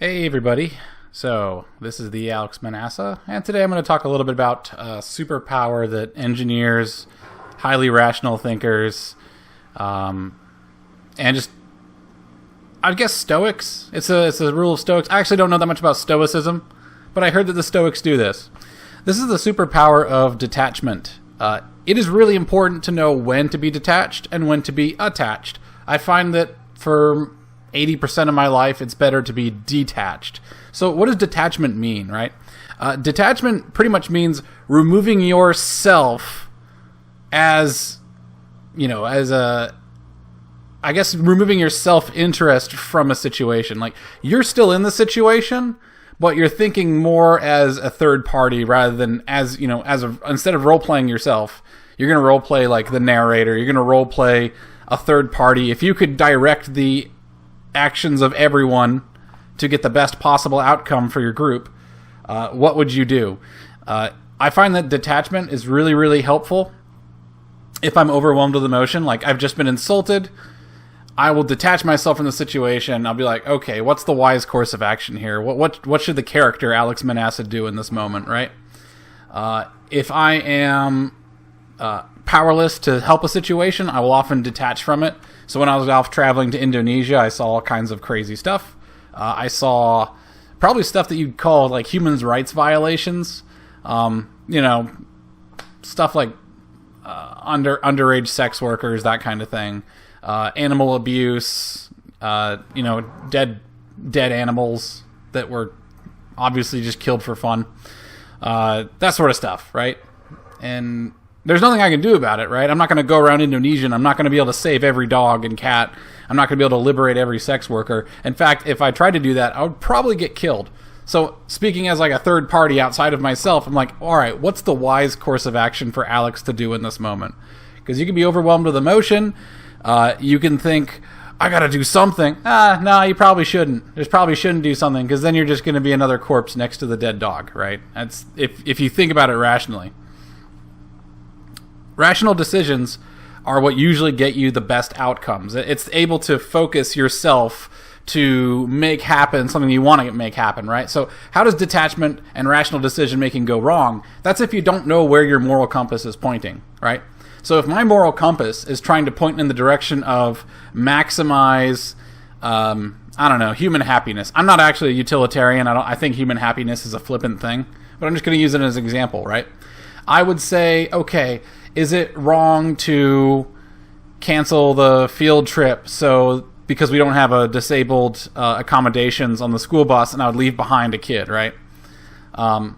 Hey everybody, so this is the Alex Manassa, and today I'm going to talk a little bit about a superpower that engineers, highly rational thinkers, and just, I guess, Stoics. It's a rule of Stoics. I actually don't know that much about Stoicism, but I heard that the Stoics do this. This is the superpower of detachment. It is really important to know when to be detached and when to be attached. I find that for 80% of my life, it's better to be detached. So what does detachment mean, right? Detachment pretty much means removing yourself as, I guess removing your self-interest from a situation. Like, you're still in the situation, but you're thinking more as a third party rather than instead of role-playing yourself, you're going to role-play like the narrator. You're going to role-play a third party. If you could direct the actions of everyone to get the best possible outcome for your group, what would you do? I find that detachment is really, really helpful. If I'm overwhelmed with emotion, like I've just been insulted, I will detach myself from the situation. I'll be like, okay, what's the wise course of action here? What should the character Alex Manassa do in this moment, right? If I am powerless to help a situation, I will often detach from it. So when I was off traveling to Indonesia, I saw all kinds of crazy stuff. I saw probably stuff that you'd call like human rights violations. Stuff like underage sex workers, that kind of thing. Animal abuse, dead animals that were obviously just killed for fun. That sort of stuff, right? And there's nothing I can do about it, right? I'm not going to go around Indonesia and I'm not going to be able to save every dog and cat. I'm not going to be able to liberate every sex worker. In fact, if I tried to do that, I would probably get killed. So speaking as like a third party outside of myself, I'm like, all right, what's the wise course of action for Alex to do in this moment? Because you can be overwhelmed with emotion. You can think, I got to do something. No, you probably shouldn't. Just probably shouldn't do something, because then you're just going to be another corpse next to the dead dog, right? That's if you think about it rationally. Rational decisions are what usually get you the best outcomes. It's able to focus yourself to make happen something you want to make happen, right? So how does detachment and rational decision making go wrong? That's if you don't know where your moral compass is pointing, right? So if my moral compass is trying to point in the direction of maximize, human happiness. I'm not actually a utilitarian. I think human happiness is a flippant thing, but I'm just going to use it as an example, right? I would say, okay, is it wrong to cancel the field trip because we don't have a disabled accommodations on the school bus, and I would leave behind a kid, right? If I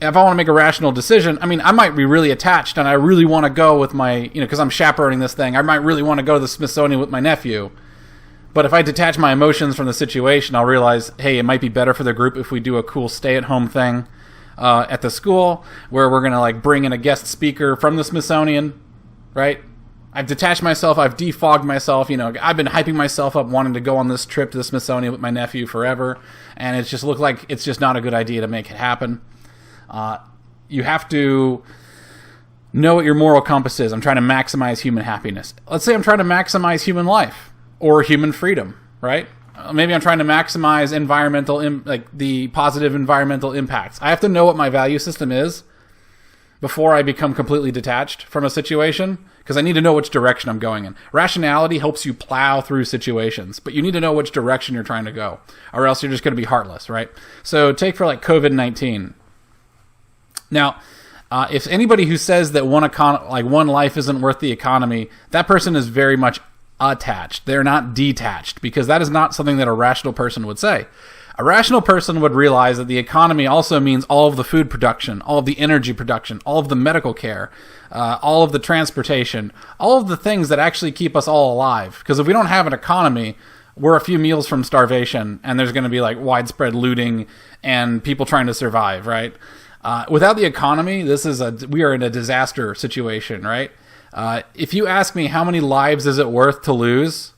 want to make a rational decision, I might be really attached and I really want to go with my, because I'm chaperoning this thing, I might really want to go to the Smithsonian with my nephew. But if I detach my emotions from the situation, I'll realize, hey, it might be better for the group if we do a cool stay-at-home thing at the school where we're going to bring in a guest speaker from the Smithsonian, right? I've detached myself. I've defogged myself. I've been hyping myself up wanting to go on this trip to the Smithsonian with my nephew forever. And it just looked like it's just not a good idea to make it happen. You have to know what your moral compass is. I'm trying to maximize human happiness. Let's say I'm trying to maximize human life or human freedom, right? Maybe I'm trying to maximize the positive environmental impacts. I have to know what my value system is before I become completely detached from a situation, because I need to know which direction I'm going in. Rationality helps you plow through situations, but you need to know which direction you're trying to go, or else you're just going to be heartless, right? So take for COVID-19. Now, if anybody who says that one life isn't worth the economy, that person is very much attached. They're not detached, because that is not something that a rational person would say. A rational person would realize that the economy also means all of the food production, all of the energy production, all of the medical care, all of the transportation, all of the things that actually keep us all alive. Because if we don't have an economy, we're a few meals from starvation, and there's going to be widespread looting and people trying to survive, right? Without the economy, we are in a disaster situation, right? If you ask me how many lives is it worth to lose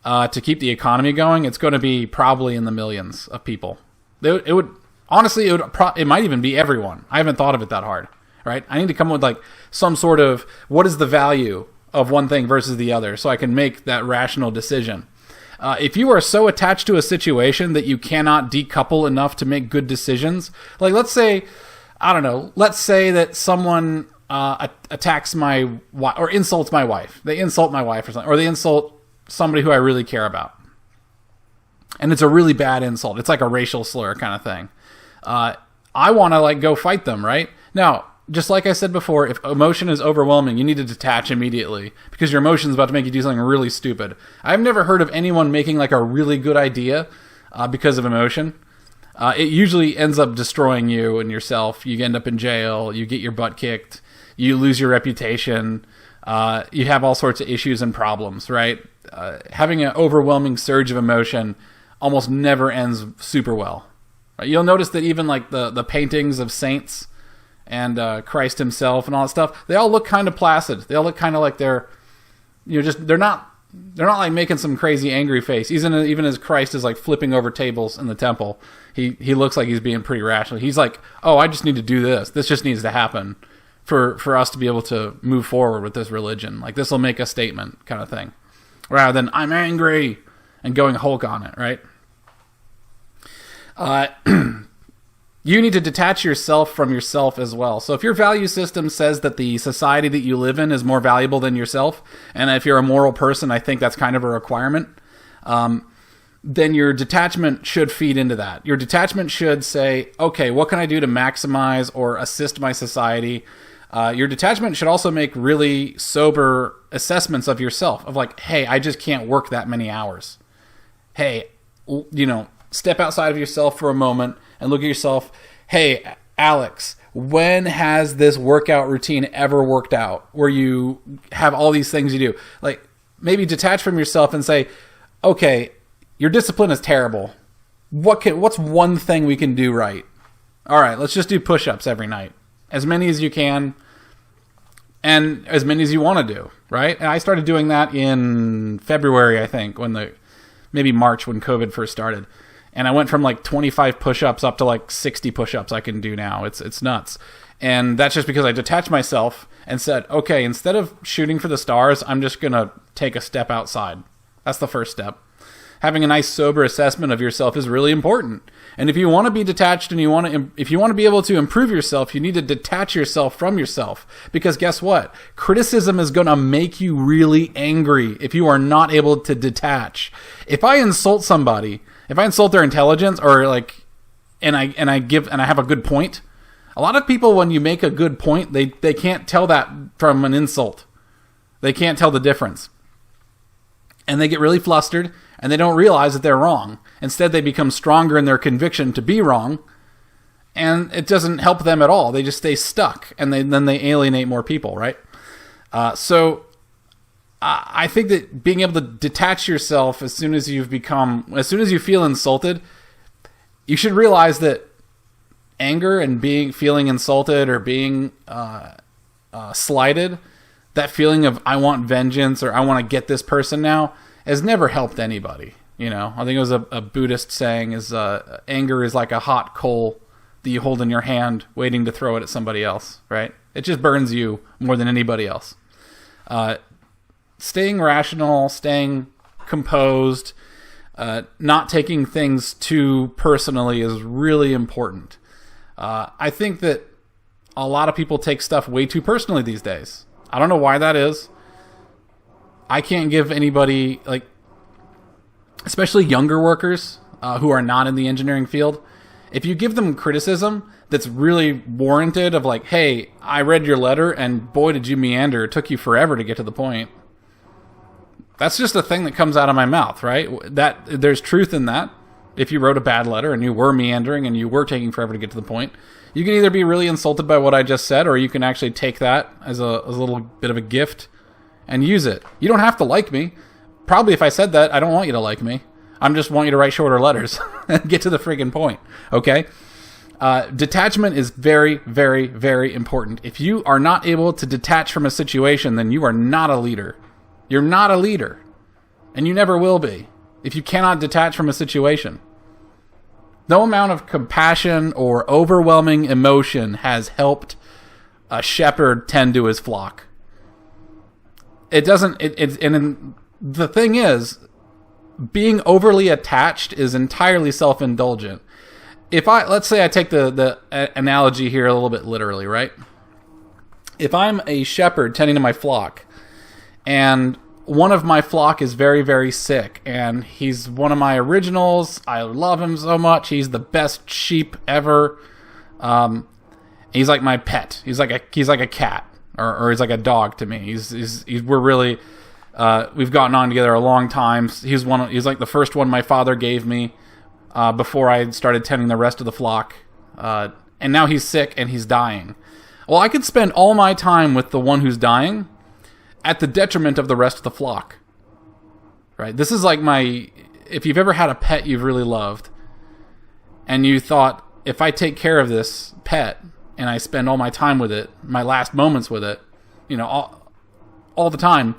to keep the economy going, it's going to be probably in the millions of people. It might even be everyone. I haven't thought of it that hard, right? I need to come up with some sort of what is the value of one thing versus the other so I can make that rational decision. If you are so attached to a situation that you cannot decouple enough to make good decisions, like let's say, I don't know, let's say that someone attacks my wife or insults my wife. They insult my wife or something, or they insult somebody who I really care about. And it's a really bad insult. It's like a racial slur kind of thing. I want to like go fight them, right? Now, just like I said before, if emotion is overwhelming, you need to detach immediately because your emotion is about to make you do something really stupid. I've never heard of anyone making like a really good idea because of emotion. It usually ends up destroying you and yourself. You end up in jail. You get your butt kicked. You lose your reputation. You have all sorts of issues and problems, right? Having an overwhelming surge of emotion almost never ends super well. Right? You'll notice that even like the paintings of saints and Christ himself and all that stuff, they all look kind of placid. They all look kind of like they're not like making some crazy angry face. Even as Christ is like flipping over tables in the temple, he looks like he's being pretty rational. He's like, oh, I just need to do this. This just needs to happen for us to be able to move forward with this religion. Like this will make a statement kind of thing. Rather than I'm angry and going Hulk on it, right? You need to detach yourself from yourself as well. So if your value system says that the society that you live in is more valuable than yourself, and if you're a moral person, I think that's kind of a requirement, then your detachment should feed into that. Your detachment should say, okay, what can I do to maximize or assist my society? Your detachment should also make really sober assessments of yourself, of like, hey, I just can't work that many hours. Hey, step outside of yourself for a moment and look at yourself. Hey, Alex, when has this workout routine ever worked out where you have all these things you do? Like maybe detach from yourself and say, okay, your discipline is terrible. What's one thing we can do right? All right, let's just do push-ups every night. As many as you can and as many as you want to do, right? And I started doing that in February, I think, maybe March when COVID first started. And I went from like 25 push-ups up to like 60 push-ups I can do now. It's nuts. And that's just because I detached myself and said, okay, instead of shooting for the stars, I'm just going to take a step outside. That's the first step. Having a nice sober assessment of yourself is really important. And if you want to be detached and if you want to be able to improve yourself, you need to detach yourself from yourself. Because guess what? Criticism is going to make you really angry if you are not able to detach. If I insult somebody, if I insult their intelligence or like, and I have a good point, a lot of people, when you make a good point, they can't tell that from an insult. They can't tell the difference. And they get really flustered and they don't realize that they're wrong. Instead, they become stronger in their conviction to be wrong. And it doesn't help them at all. They just stay stuck and then they alienate more people, right? So I think that being able to detach yourself as soon as you feel insulted, you should realize that anger and feeling insulted or being slighted, that feeling of I want vengeance or I want to get this person now, has never helped anybody. I think it was a Buddhist saying is anger is like a hot coal that you hold in your hand waiting to throw it at somebody else, right? It just burns you more than anybody else. Staying rational, staying composed, not taking things too personally is really important. I think that a lot of people take stuff way too personally these days. I don't know why that is. I can't give anybody, like, especially younger workers who are not in the engineering field, if you give them criticism that's really warranted of like, hey, I read your letter and boy, did you meander. It took you forever to get to the point. That's just a thing that comes out of my mouth, right? That there's truth in that. If you wrote a bad letter and you were meandering and you were taking forever to get to the point, you can either be really insulted by what I just said, or you can actually take that as a little bit of a gift and use it. You don't have to like me. Probably if I said that, I don't want you to like me. I just want you to write shorter letters and get to the friggin' point, okay? Detachment is very, very, very important. If you are not able to detach from a situation, then you are not a leader. You're not a leader, and you never will be if you cannot detach from a situation. No amount of compassion or overwhelming emotion has helped a shepherd tend to his flock. It doesn't. The thing is, being overly attached is entirely self-indulgent. Let's say I take the analogy here a little bit literally, right? If I'm a shepherd tending to my flock, and one of my flock is very, very sick, and he's one of my originals, I love him so much, he's the best sheep ever, he's like my pet, he's like a cat, or he's like a dog to me, we're really, we've gotten on together a long time, he's like the first one my father gave me, before I started tending the rest of the flock, and now he's sick and he's dying. Well, I could spend all my time with the one who's dying at the detriment of the rest of the flock. Right? This is like if you've ever had a pet you've really loved, and you thought, if I take care of this pet, and I spend all my time with it, my last moments with it, all the time,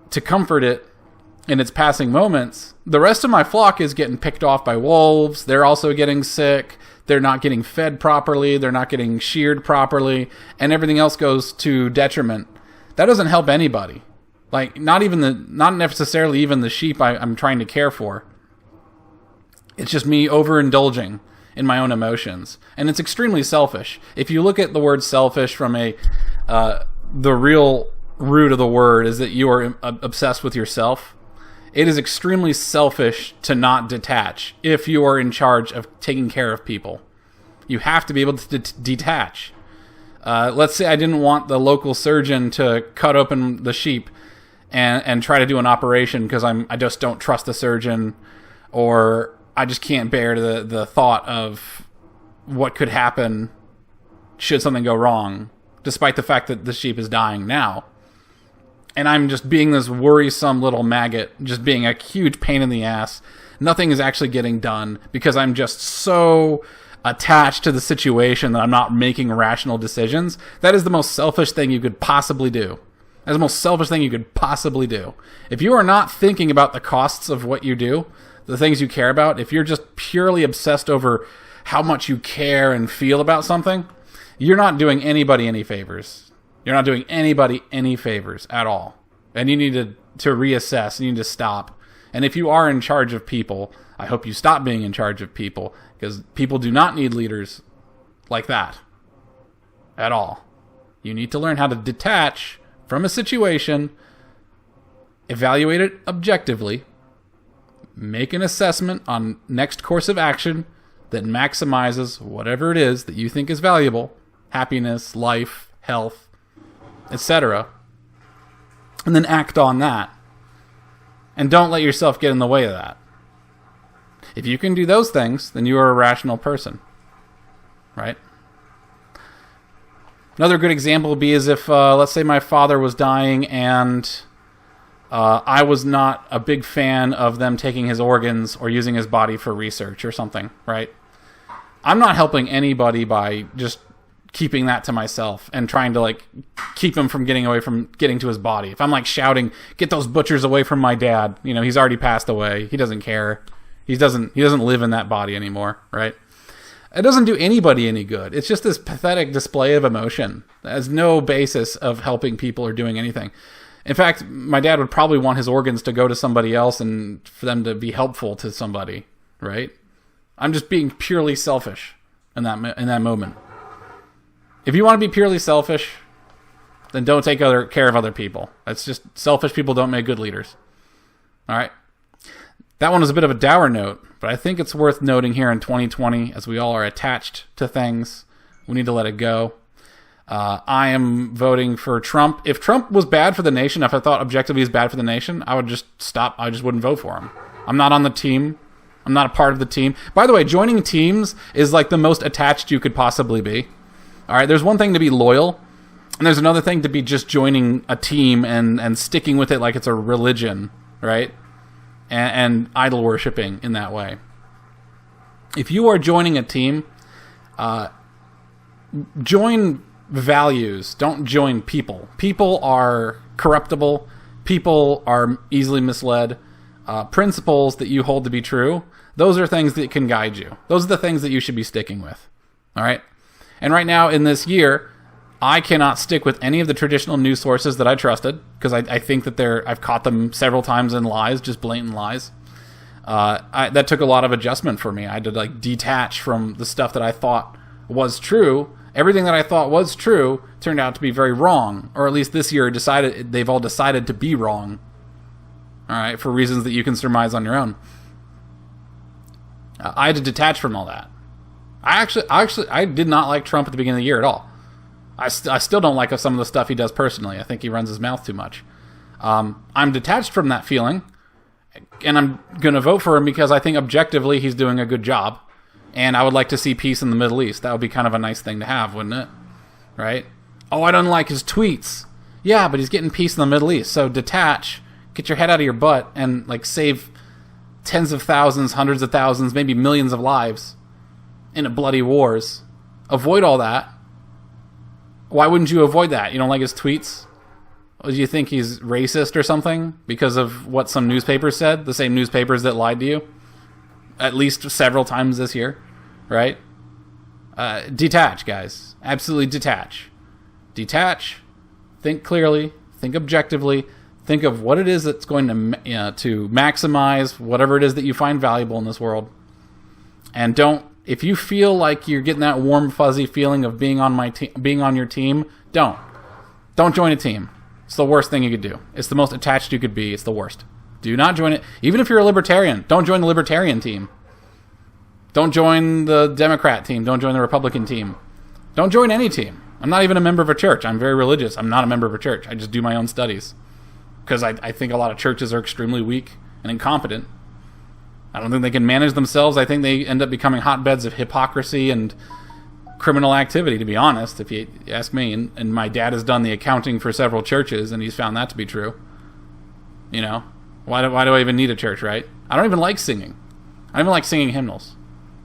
to comfort it in its passing moments, the rest of my flock is getting picked off by wolves, they're also getting sick, they're not getting fed properly, they're not getting sheared properly, and everything else goes to detriment. That doesn't help anybody. Like, not necessarily even the sheep I'm trying to care for. It's just me overindulging in my own emotions. And it's extremely selfish. If you look at the word selfish from the real root of the word is that you are obsessed with yourself. It is extremely selfish to not detach if you are in charge of taking care of people. You have to be able to detach. Let's say I didn't want the local surgeon to cut open the sheep and try to do an operation because I just don't trust the surgeon, or I just can't bear the thought of what could happen should something go wrong, despite the fact that the sheep is dying now. And I'm just being this worrisome little maggot, just being a huge pain in the ass. Nothing is actually getting done because I'm just so attached to the situation that I'm not making rational decisions. That is the most selfish thing you could possibly do. That's the most selfish thing you could possibly do. If you are not thinking about the costs of what you do, the things you care about, if you're just purely obsessed over how much you care and feel about something, you're not doing anybody any favors. You're not doing anybody any favors at all. And you need to reassess. You need to stop. And if you are in charge of people, I hope you stop being in charge of people, because people do not need leaders like that at all. You need to learn how to detach from a situation, evaluate it objectively, make an assessment on next course of action that maximizes whatever it is that you think is valuable, happiness, life, health, etc., and then act on that. And don't let yourself get in the way of that. If you can do those things, then you are a rational person. Right? Another good example would be as if, let's say my father was dying and I was not a big fan of them taking his organs or using his body for research or something, right? I'm not helping anybody by just keeping that to myself and trying to keep him from getting to his body. If I'm shouting, "Get those butchers away from my dad," he's already passed away. He doesn't care. He doesn't live in that body anymore, right? It doesn't do anybody any good. It's just this pathetic display of emotion that has no basis of helping people or doing anything. In fact, my dad would probably want his organs to go to somebody else and for them to be helpful to somebody, right? I'm just being purely selfish in that moment. If you want to be purely selfish, then don't take care of other people. That's just selfish people don't make good leaders. All right? That one was a bit of a dour note, but I think it's worth noting here in 2020, as we all are attached to things, we need to let it go. I am voting for Trump. If Trump was bad for the nation, if I thought objectively he's bad for the nation, I would just stop. I just wouldn't vote for him. I'm not on the team. I'm not a part of the team. By the way, joining teams is the most attached you could possibly be. All right, there's one thing to be loyal, and there's another thing to be just joining a team and sticking with it like it's a religion, right? And idol worshiping in that way. If you are joining a team, join values. Don't join people. People are corruptible. People are easily misled. Principles that you hold to be true, those are things that can guide you. Those are the things that you should be sticking with. All right? And right now in this year, I cannot stick with any of the traditional news sources that I trusted because I think that I've caught them several times in lies, just blatant lies. That took a lot of adjustment for me. I had to like detach from the stuff that I thought was true. Everything that I thought was true turned out to be very wrong, or at least this year they've all decided to be wrong. All right, for reasons that you can surmise on your own. I had to detach from all that. I did not like Trump at the beginning of the year at all. I still don't like some of the stuff he does personally. I think he runs his mouth too much. I'm detached from that feeling, and I'm going to vote for him because I think objectively he's doing a good job, and I would like to see peace in the Middle East. That would be kind of a nice thing to have, wouldn't it? Right? Oh, I don't like his tweets. Yeah, but he's getting peace in the Middle East. So detach, get your head out of your butt, and like save tens of thousands, hundreds of thousands, maybe millions of lives in a bloody wars. Avoid all that. Why wouldn't you avoid that? You don't like his tweets? Do you think he's racist or something because of what some newspapers said? The same newspapers that lied to you? At least several times this year, right? Detach, guys. Absolutely detach. Detach. Think clearly. Think objectively. Think of what it is that's going to maximize whatever it is that you find valuable in this world. And if you feel like you're getting that warm, fuzzy feeling of being on your team, don't join a team. It's the worst thing you could do. It's the most attached you could be. It's the worst. Do not join it. Even if you're a libertarian, don't join the libertarian team. Don't join the Democrat team. Don't join the Republican team. Don't join any team. I'm not even a member of a church. I'm very religious. I'm not a member of a church. I just do my own studies. Because I think a lot of churches are extremely weak and incompetent. I don't think they can manage themselves. I think they end up becoming hotbeds of hypocrisy and criminal activity, to be honest, if you ask me. And my dad has done the accounting for several churches, and he's found that to be true. You know? Why do I even need a church, right? I don't even like singing. I don't even like singing hymnals.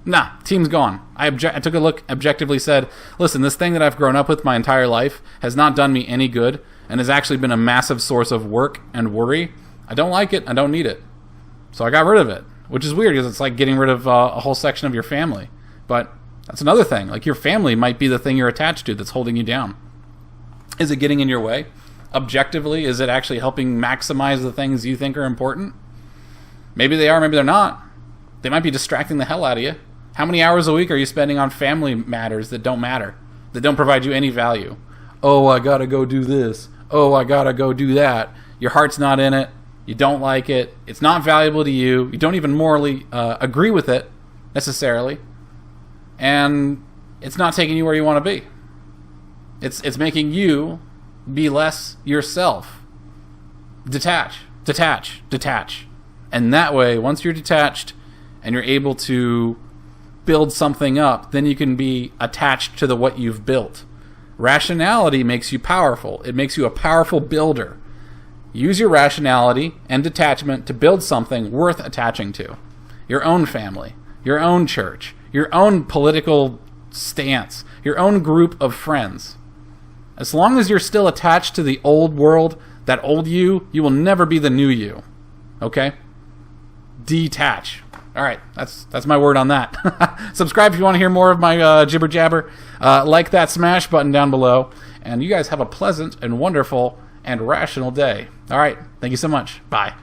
Nah, team's gone. I took a look, objectively said, listen, this thing that I've grown up with my entire life has not done me any good and has actually been a massive source of work and worry. I don't like it. I don't need it. So I got rid of it, which is weird because it's like getting rid of a whole section of your family. But that's another thing. Like your family might be the thing you're attached to that's holding you down. Is it getting in your way? Objectively, is it actually helping maximize the things you think are important? Maybe they are, maybe they're not. They might be distracting the hell out of you. How many hours a week are you spending on family matters that don't matter, that don't provide you any value? Oh, I gotta go do this. Oh, I gotta go do that. Your heart's not in it. You don't like it. It's not valuable to you. You don't even morally agree with it, necessarily. And it's not taking you where you want to be. It's making you be less yourself. Detach. And that way, once you're detached and you're able to build something up, then you can be attached to what you've built. Rationality makes you powerful. It makes you a powerful builder. Use your rationality and detachment to build something worth attaching to. Your own family, your own church, your own political stance, your own group of friends. As long as you're still attached to the old world, that old you will never be the new you. Okay? Detach. All right, that's my word on that. Subscribe if you want to hear more of my jibber jabber. Like that smash button down below. And you guys have a pleasant and wonderful and rational day. All right, thank you so much. Bye.